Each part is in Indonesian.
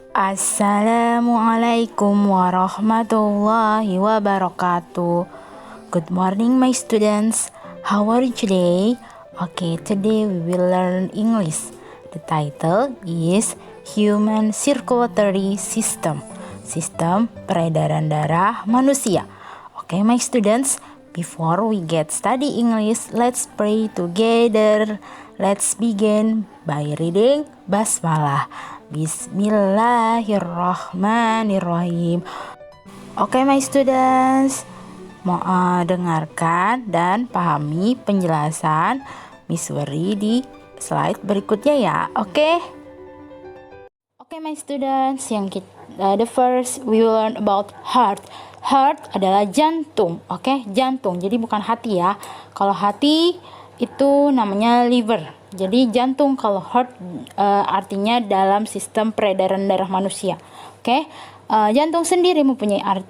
Assalamualaikum warahmatullahi wabarakatuh. Good morning, my students. How are you today? Okay, today we will learn English. The title is Human Circulatory System. Sistem peredaran darah manusia. Okay, my students, before we get study English, let's pray together. Let's begin by reading Basmalah. Bismillahirrahmanirrahim. Okay, my students, dengarkan dan pahami penjelasan Miss Weri di slide berikutnya ya. Okay, my students, the first we will learn about heart. Heart adalah jantung, jantung. Jadi bukan hati ya. Kalau hati itu namanya liver. Jadi jantung, kalau heart artinya dalam sistem peredaran darah manusia. Jantung sendiri mempunyai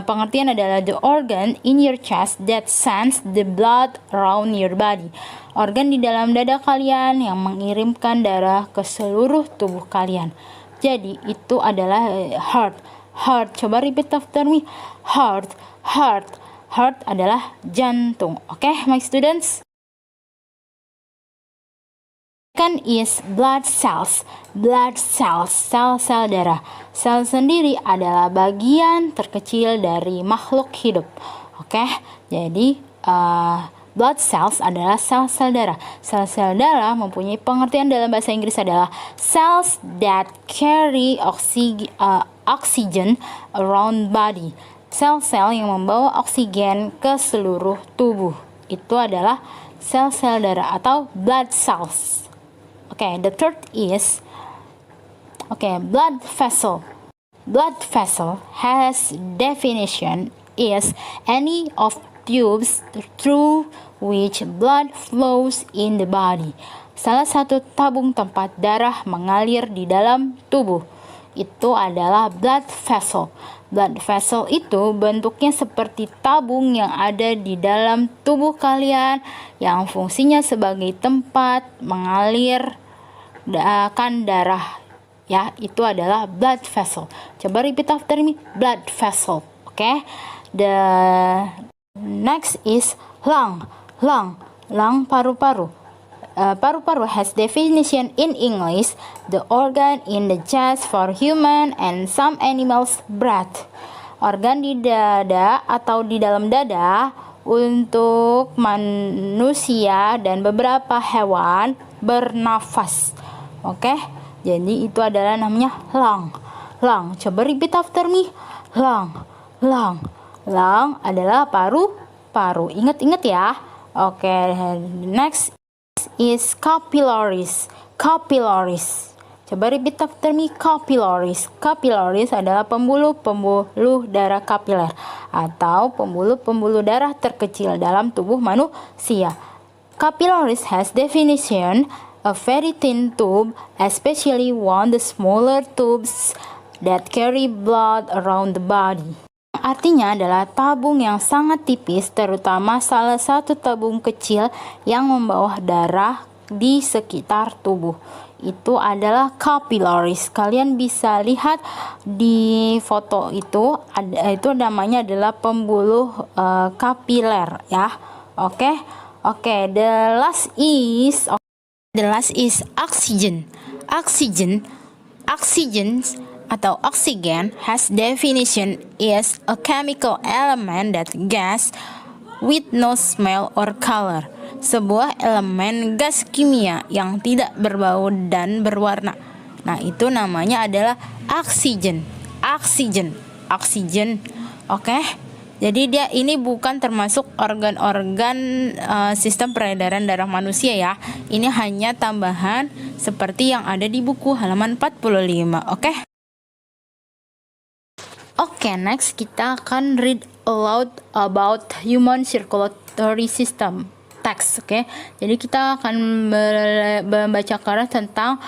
pengertian adalah the organ in your chest that sends the blood around your body. Organ di dalam dada kalian yang mengirimkan darah ke seluruh tubuh kalian. Jadi itu adalah heart. Heart, coba repeat after me. Heart, heart. Heart adalah jantung. My students. Second is blood cells. Blood cells, sel-sel darah. Sel sendiri adalah bagian terkecil dari makhluk hidup. Jadi blood cells adalah sel-sel darah. Sel-sel darah mempunyai pengertian dalam bahasa Inggris adalah cells that carry oxygen around body. Sel-sel yang membawa oksigen ke seluruh tubuh. Itu adalah sel-sel darah atau blood cells. The third is blood vessel. Blood vessel has definition is any of tubes through which blood flows in the body. Salah satu tabung tempat darah mengalir di dalam tubuh. Itu adalah blood vessel. Blood vessel itu bentuknya seperti tabung yang ada di dalam tubuh kalian yang fungsinya sebagai tempat mengalirkan darah. Ya, itu adalah blood vessel. Coba repeat after me. Blood vessel. The next is lung. Lung, paru-paru. Paru-paru has definition in English, the organ in the chest for human and some animals breath. Organ di dada atau di dalam dada untuk manusia dan beberapa hewan bernafas. Jadi itu adalah namanya lung. Coba repeat after me. Lung. Lung adalah paru-paru. Ingat ya. Next is capillaries. Coba repeat after me. Capillaries adalah pembuluh darah kapiler atau pembuluh darah terkecil dalam tubuh manusia. Capillaries has definition a very thin tube, especially one the smaller tubes that carry blood around the body. Artinya adalah tabung yang sangat tipis, terutama salah satu tabung kecil yang membawa darah di sekitar tubuh. Itu adalah capillaries. Kalian bisa lihat di foto itu namanya adalah pembuluh kapiler ya. The last is oxygen. Oxygen atau oxygen has definition is a chemical element that gas with no smell or color. Sebuah elemen gas kimia yang tidak berbau dan berwarna. Nah, itu namanya adalah oxygen. Jadi dia ini bukan termasuk organ-organ sistem peredaran darah manusia ya. Ini hanya tambahan seperti yang ada di buku halaman 45. Next kita akan read aloud about human circulatory system text. Jadi kita akan membacakan tentang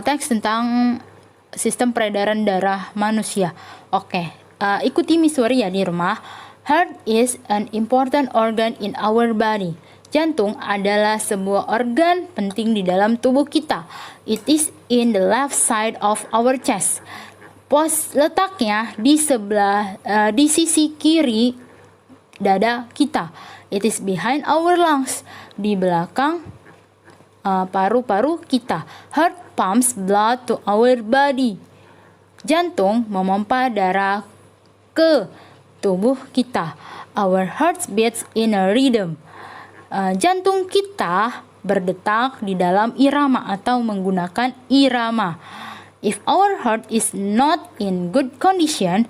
teks tentang sistem peredaran darah manusia. Ikuti Miss Weri ya di rumah. Heart is an important organ in our body. Jantung adalah sebuah organ penting di dalam tubuh kita. It is in the left side of our chest. Letaknya di sisi kiri dada kita. It is behind our lungs, di belakang paru-paru kita. Heart pumps blood to our body. Jantung memompa darah ke tubuh kita. Our heart beats in a rhythm. Jantung kita berdetak di dalam irama atau menggunakan irama. If our heart is not in good condition,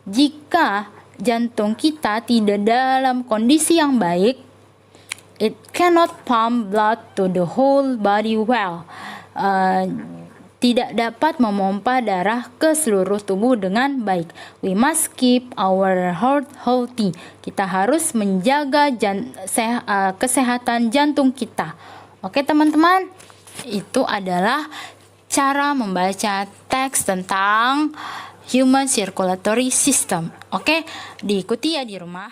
jika jantung kita tidak dalam kondisi yang baik, it cannot pump blood to the whole body well. Tidak dapat memompa darah ke seluruh tubuh dengan baik. We must keep our heart healthy. Kita harus menjaga kesehatan jantung kita. Oke teman-teman, itu adalah cara membaca teks tentang human circulatory system. Oke, diikuti ya di rumah.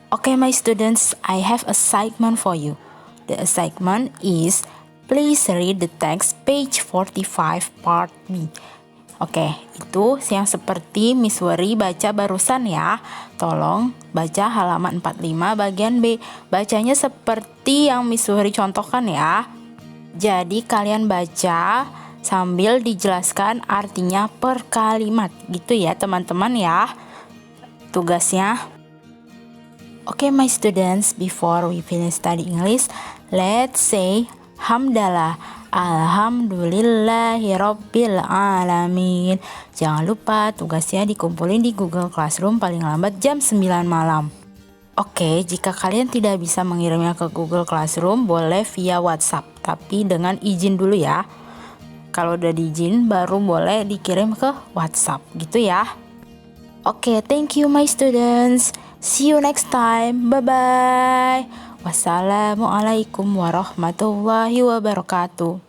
Okay, my students, I have assignment for you. The assignment is please read the text page 45 part B. Oke, itu yang seperti Miss Weri baca barusan ya. Tolong baca halaman 45 bagian B. Bacanya seperti yang Miss Weri contohkan ya. Jadi kalian baca sambil dijelaskan artinya per kalimat. Gitu ya teman-teman ya tugasnya. Okay, my students, before we finish study English, let's say hamdalah, alhamdulillahirabbil alamin. Jangan lupa tugasnya dikumpulin di Google Classroom paling lambat jam 9 malam. Oke, jika kalian tidak bisa mengirimnya ke Google Classroom, boleh via WhatsApp, tapi dengan izin dulu ya. Kalau udah diizin, baru boleh dikirim ke WhatsApp, gitu ya. Oke, thank you my students. See you next time. Bye-bye. Wassalamualaikum warahmatullahi wabarakatuh.